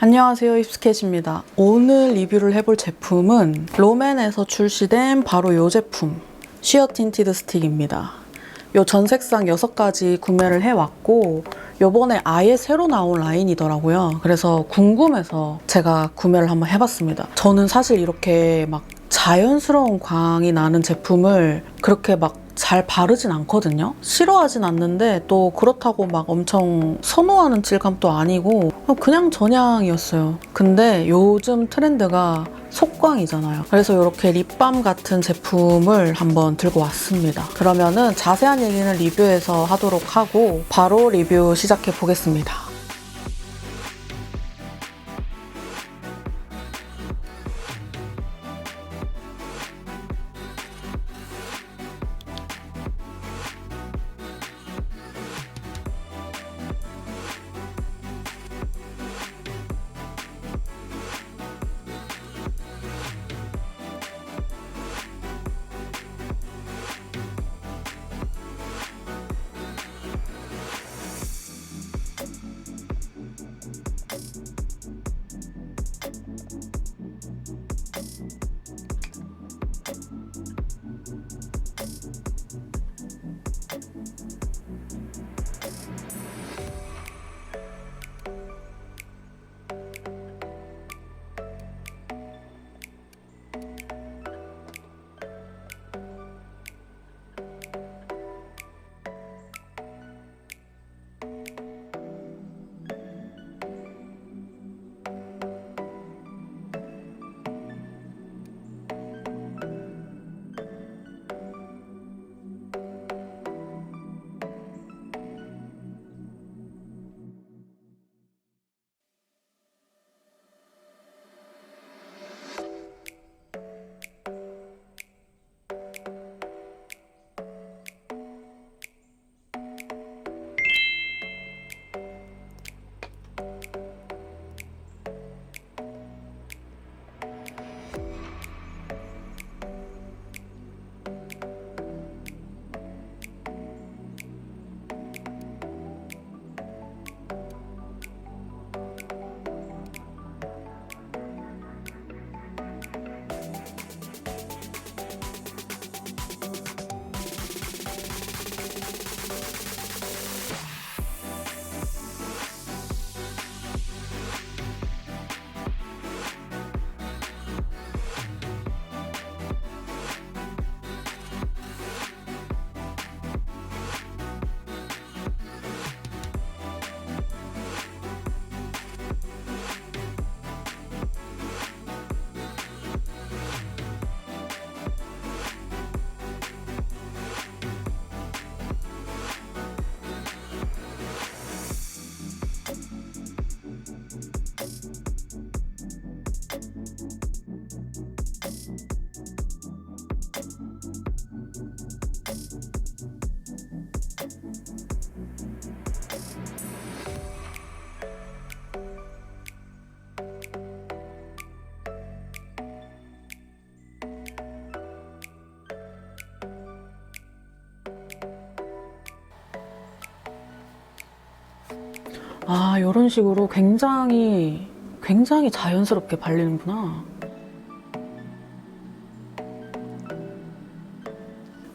안녕하세요, 힙스캣입니다. 오늘 리뷰를 해볼 제품은 롬앤에서 출시된 바로 이 제품 쉬어 틴티드 스틱입니다. 이 전 색상 6가지 구매를 해왔고 요번에 아예 새로 나온 라인이더라고요. 그래서 궁금해서 제가 구매를 한번 해봤습니다. 저는 사실 이렇게 막 자연스러운 광이 나는 제품을 그렇게 막 잘 바르진 않거든요. 싫어하진 않는데 또 그렇다고 막 엄청 선호하는 질감도 아니고 그냥 저냥이었어요. 근데 요즘 트렌드가 속광이잖아요. 그래서 이렇게 립밤 같은 제품을 한번 들고 왔습니다. 그러면은 자세한 얘기는 리뷰에서 하도록 하고 바로 리뷰 시작해 보겠습니다. 아, 이런 식으로 굉장히 자연스럽게 발리는구나.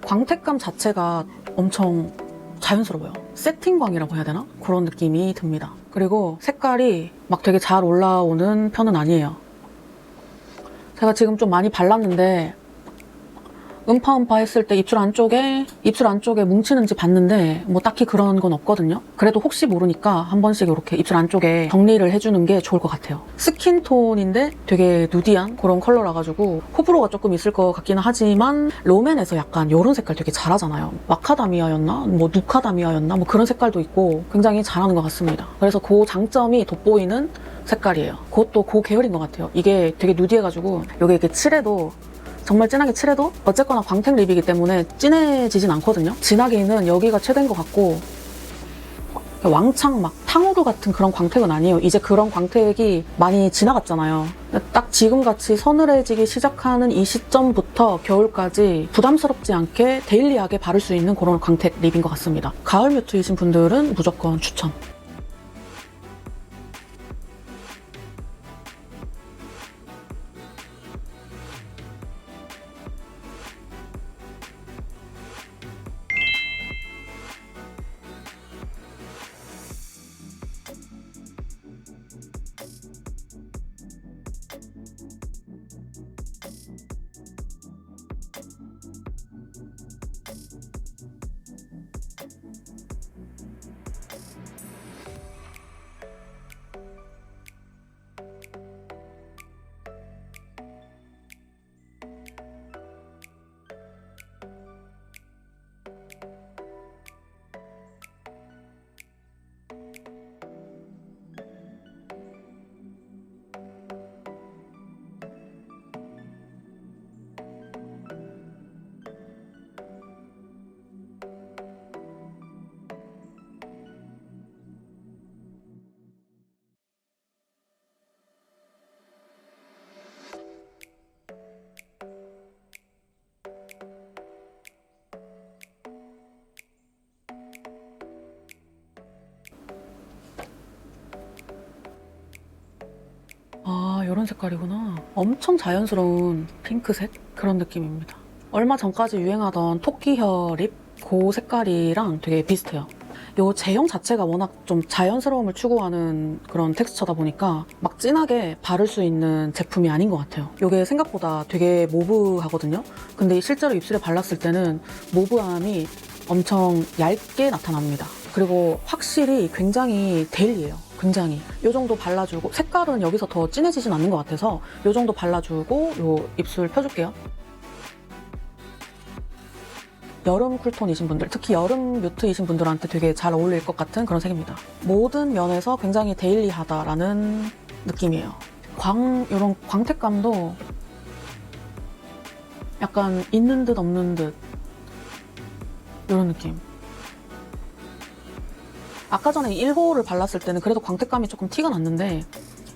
광택감 자체가 엄청 자연스러워요. 세팅광이라고 해야 되나? 그런 느낌이 듭니다. 그리고 색깔이 막 되게 잘 올라오는 편은 아니에요. 제가 지금 좀 많이 발랐는데 음파음파 했을 때 입술 안쪽에 뭉치는지 봤는데 뭐 딱히 그런 건 없거든요. 그래도 혹시 모르니까 한 번씩 이렇게 입술 안쪽에 정리를 해주는 게 좋을 것 같아요. 스킨톤인데 되게 누디한 그런 컬러라 가지고 호불호가 조금 있을 것 같기는 하지만 롬앤에서 약간 이런 색깔 되게 잘하잖아요. 마카다미아였나? 뭐 누카다미아였나? 뭐 그런 색깔도 있고 굉장히 잘하는 것 같습니다. 그래서 그 장점이 돋보이는 색깔이에요. 그것도 그 계열인 것 같아요. 이게 되게 누디해가지고 여기 이렇게 칠해도 정말 진하게 칠해도 어쨌거나 광택 립이기 때문에 진해지진 않거든요. 진하게는 여기가 최대인 것 같고 왕창 막 탕후루 같은 그런 광택은 아니에요. 이제 그런 광택이 많이 지나갔잖아요. 딱 지금같이 서늘해지기 시작하는 이 시점부터 겨울까지 부담스럽지 않게 데일리하게 바를 수 있는 그런 광택 립인 것 같습니다. 가을 뮤트이신 분들은 무조건 추천. 이런 색깔이구나. 엄청 자연스러운 핑크색? 그런 느낌입니다. 얼마 전까지 유행하던 토끼혀 립 그 색깔이랑 되게 비슷해요. 이 제형 자체가 워낙 좀 자연스러움을 추구하는 그런 텍스처다 보니까 막 진하게 바를 수 있는 제품이 아닌 것 같아요. 이게 생각보다 되게 모브하거든요. 근데 실제로 입술에 발랐을 때는 모브함이 엄청 얇게 나타납니다. 그리고 확실히 굉장히 데일리해요. 굉장히. 이 정도 발라주고, 색깔은 여기서 더 진해지진 않는 것 같아서 이 정도 발라주고 이 입술 펴줄게요. 여름 쿨톤이신 분들, 특히 여름 뮤트이신 분들한테 되게 잘 어울릴 것 같은 그런 색입니다. 모든 면에서 굉장히 데일리하다라는 느낌이에요. 이런 광택감도 약간 있는 듯 없는 듯 이런 느낌. 아까 전에 1호를 발랐을 때는 그래도 광택감이 조금 티가 났는데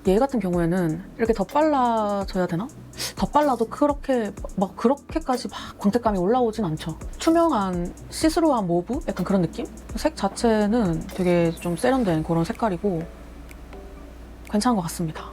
얘 같은 경우에는 이렇게 덧발라줘야 되나? 덧발라도 그렇게까지 막 광택감이 올라오진 않죠. 투명한 시스루한 모브? 약간 그런 느낌? 색 자체는 되게 좀 세련된 그런 색깔이고 괜찮은 것 같습니다.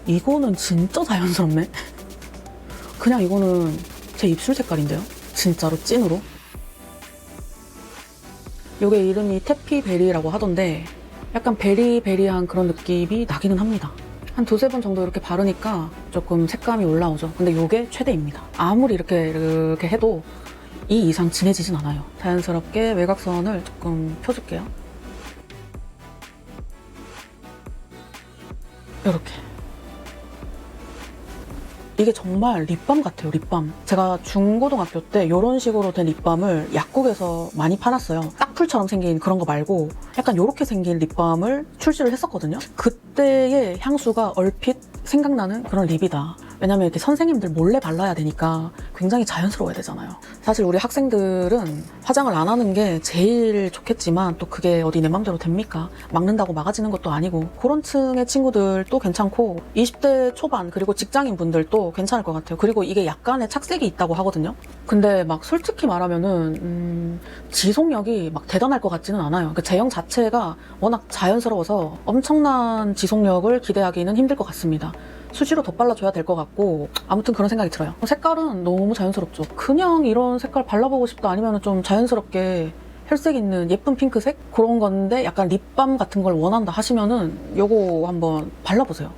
이거는 진짜 자연스럽네. 그냥 이거는 제 입술 색깔인데요. 진짜로 찐으로. 요게 이름이 태피베리라고 하던데 약간 베리베리한 그런 느낌이 나기는 합니다. 한 두세 번 정도 이렇게 바르니까 조금 색감이 올라오죠. 근데 요게 최대입니다. 아무리 이렇게 해도 이 이상 진해지진 않아요. 자연스럽게 외곽선을 조금 펴줄게요. 이렇게. 이게 정말 립밤 같아요, 립밤. 제가 중고등학교 때 이런 식으로 된 립밤을 약국에서 많이 팔았어요. 딱풀처럼 생긴 그런 거 말고 약간 이렇게 생긴 립밤을 출시를 했었거든요. 그때의 향수가 얼핏 생각나는 그런 립이다. 왜냐면 이렇게 선생님들 몰래 발라야 되니까 굉장히 자연스러워야 되잖아요. 사실 우리 학생들은 화장을 안 하는 게 제일 좋겠지만 또 그게 어디 내 맘대로 됩니까? 막는다고 막아지는 것도 아니고 그런 층의 친구들도 괜찮고 20대 초반 그리고 직장인 분들도 괜찮을 것 같아요. 그리고 이게 약간의 착색이 있다고 하거든요. 근데 막 솔직히 말하면은 지속력이 막 대단할 것 같지는 않아요. 그 제형 자체가 워낙 자연스러워서 엄청난 지속력을 기대하기는 힘들 것 같습니다. 수시로 덧발라줘야 될 것 같고 아무튼 그런 생각이 들어요. 색깔은 너무 자연스럽죠. 그냥 이런 색깔 발라보고 싶다 아니면 좀 자연스럽게 혈색 있는 예쁜 핑크색? 그런 건데 약간 립밤 같은 걸 원한다 하시면은 요거 한번 발라보세요.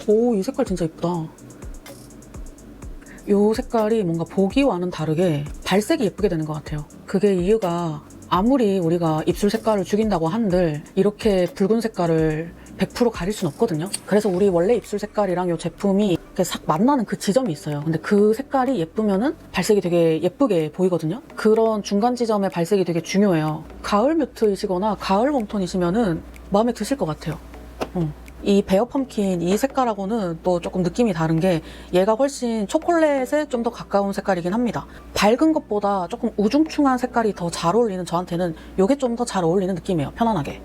오, 이 색깔 진짜 예쁘다. 이 색깔이 뭔가 보기와는 다르게 발색이 예쁘게 되는 것 같아요. 그게 이유가 아무리 우리가 입술 색깔을 죽인다고 한들 이렇게 붉은 색깔을 100% 가릴 순 없거든요. 그래서 우리 원래 입술 색깔이랑 이 제품이 이렇게 싹 만나는 그 지점이 있어요. 근데 그 색깔이 예쁘면은 발색이 되게 예쁘게 보이거든요. 그런 중간 지점의 발색이 되게 중요해요. 가을 뮤트이시거나 가을 웜톤이시면은 마음에 드실 것 같아요. 이 베어 펌킨 이 색깔하고는 또 조금 느낌이 다른 게 얘가 훨씬 초콜릿에 좀 더 가까운 색깔이긴 합니다. 밝은 것보다 조금 우중충한 색깔이 더 잘 어울리는 저한테는 이게 좀 더 잘 어울리는 느낌이에요. 편안하게.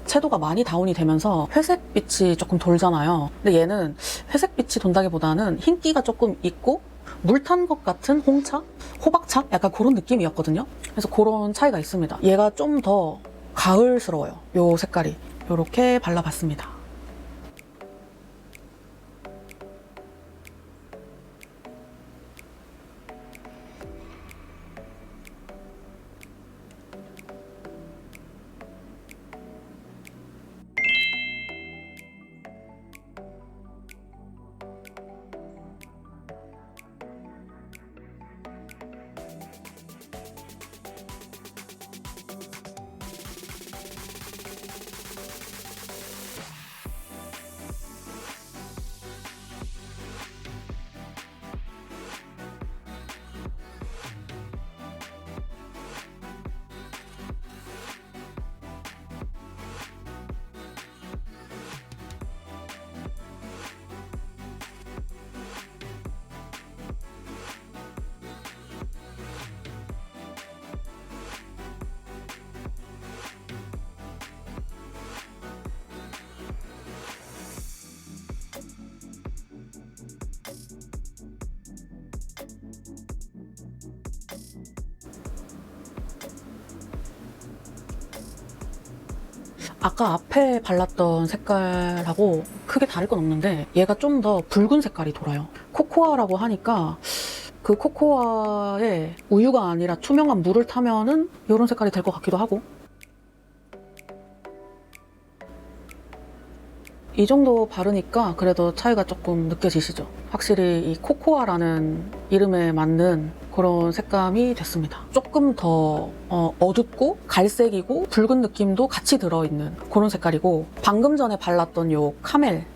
채도가 많이 다운이 되면서 회색빛이 조금 돌잖아요. 근데 얘는 회색빛이 돈다기보다는 흰기가 조금 있고 물 탄 것 같은 홍차? 호박차? 약간 그런 느낌이었거든요. 그래서 그런 차이가 있습니다. 얘가 좀 더 가을스러워요. 이 색깔이. 이렇게 발라봤습니다. 아까 앞에 발랐던 색깔하고 크게 다를 건 없는데 얘가 좀 더 붉은 색깔이 돌아요. 코코아라고 하니까 그 코코아에 우유가 아니라 투명한 물을 타면은 이런 색깔이 될 것 같기도 하고 이 정도 바르니까 그래도 차이가 조금 느껴지시죠? 확실히 이 코코아라는 이름에 맞는 그런 색감이 됐습니다. 조금 더 어둡고 갈색이고 붉은 느낌도 같이 들어있는 그런 색깔이고 방금 전에 발랐던 요 카멜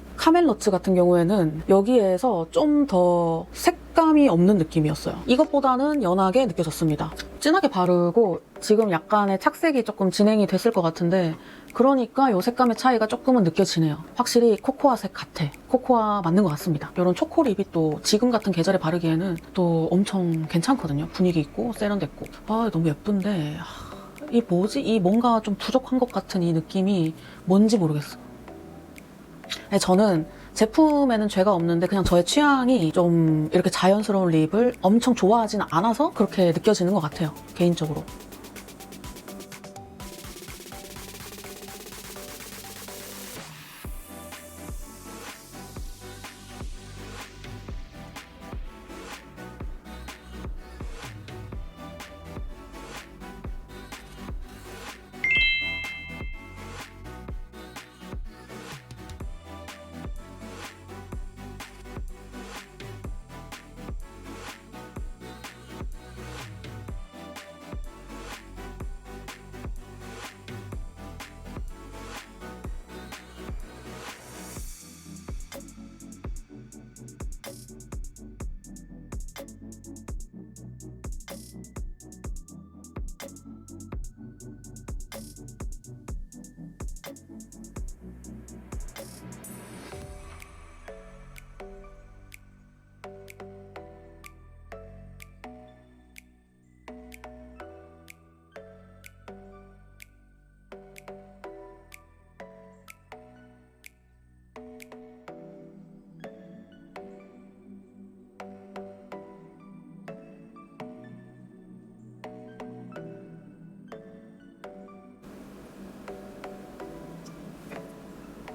너츠 같은 경우에는 여기에서 좀 더 색감이 없는 느낌이었어요. 이것보다는 연하게 느껴졌습니다. 진하게 바르고 지금 약간의 착색이 조금 진행이 됐을 것 같은데 그러니까 이 색감의 차이가 조금은 느껴지네요. 확실히 코코아색 같아. 코코아 맞는 것 같습니다. 이런 초코립이 또 지금 같은 계절에 바르기에는 또 엄청 괜찮거든요. 분위기 있고 세련됐고. 아 너무 예쁜데 이 뭐지? 이 뭔가 좀 부족한 것 같은 이 느낌이 뭔지 모르겠어. 저는 제품에는 죄가 없는데 그냥 저의 취향이 좀 이렇게 자연스러운 립을 엄청 좋아하진 않아서 그렇게 느껴지는 것 같아요. 개인적으로.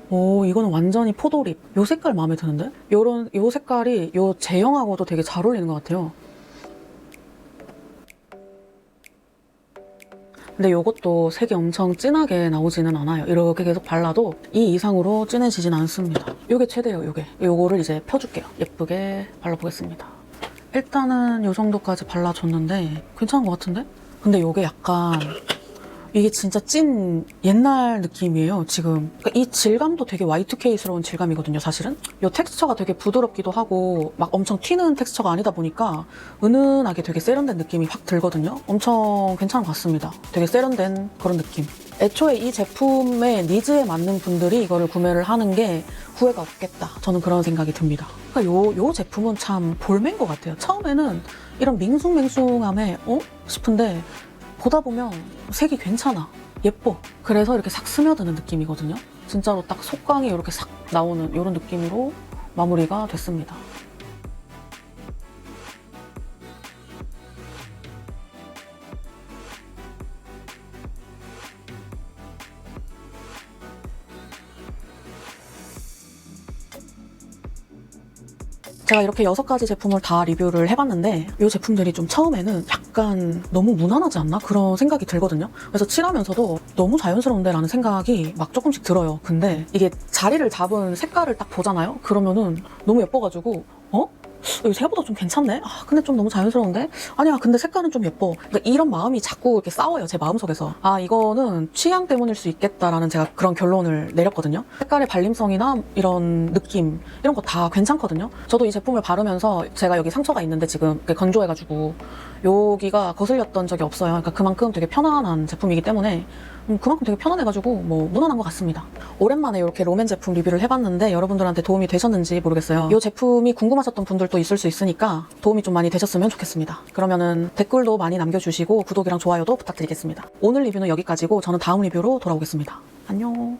오, 이거는 완전히 포도립. 요 색깔 마음에 드는데? 요 색깔이 요 제형하고도 되게 잘 어울리는 것 같아요. 근데 요것도 색이 엄청 진하게 나오지는 않아요. 이렇게 계속 발라도 이 이상으로 진해지진 않습니다. 요게 최대예요, 요게. 요거를 이제 펴줄게요. 예쁘게 발라보겠습니다. 일단은 이 정도까지 발라줬는데 괜찮은 것 같은데? 근데 이게 약간 이게 진짜 찐 옛날 느낌이에요, 지금. 그러니까 이 질감도 되게 Y2K스러운 질감이거든요, 사실은. 이 텍스처가 되게 부드럽기도 하고 막 엄청 튀는 텍스처가 아니다 보니까 은은하게 되게 세련된 느낌이 확 들거든요. 엄청 괜찮은 것 같습니다. 되게 세련된 그런 느낌. 애초에 이 제품의 니즈에 맞는 분들이 이거를 구매를 하는 게 후회가 없겠다. 저는 그런 생각이 듭니다. 그러니까 요 제품은 참 볼매인 것 같아요. 처음에는 이런 밍숭맹숭함에 싶은데 보다 보면 색이 괜찮아. 예뻐. 그래서 이렇게 싹 스며드는 느낌이거든요. 진짜로 딱 속광이 이렇게 싹 나오는 이런 느낌으로 마무리가 됐습니다. 제가 이렇게 6가지 제품을 다 리뷰를 해봤는데 이 제품들이 좀 처음에는 약간 너무 무난하지 않나? 그런 생각이 들거든요. 그래서 칠하면서도 너무 자연스러운데 라는 생각이 막 조금씩 들어요. 근데 이게 자리를 잡은 색깔을 딱 보잖아요? 그러면은 너무 예뻐가지고 이거 생각보다 좀 괜찮네? 근데 좀 너무 자연스러운데? 아니야, 근데 색깔은 좀 예뻐. 그러니까 이런 마음이 자꾸 이렇게 싸워요, 제 마음속에서. 이거는 취향 때문일 수 있겠다라는 제가 그런 결론을 내렸거든요. 색깔의 발림성이나 이런 느낌, 이런 거 다 괜찮거든요. 저도 이 제품을 바르면서 제가 여기 상처가 있는데 지금 건조해가지고 여기가 거슬렸던 적이 없어요. 그러니까 그만큼 되게 편안한 제품이기 때문에 그만큼 되게 편안해가지고 뭐 무난한 것 같습니다. 오랜만에 이렇게 롬앤 제품 리뷰를 해봤는데 여러분들한테 도움이 되셨는지 모르겠어요. 이 제품이 궁금하셨던 분들도 있을 수 있으니까 도움이 좀 많이 되셨으면 좋겠습니다. 그러면은 댓글도 많이 남겨주시고 구독이랑 좋아요도 부탁드리겠습니다. 오늘 리뷰는 여기까지고 저는 다음 리뷰로 돌아오겠습니다. 안녕.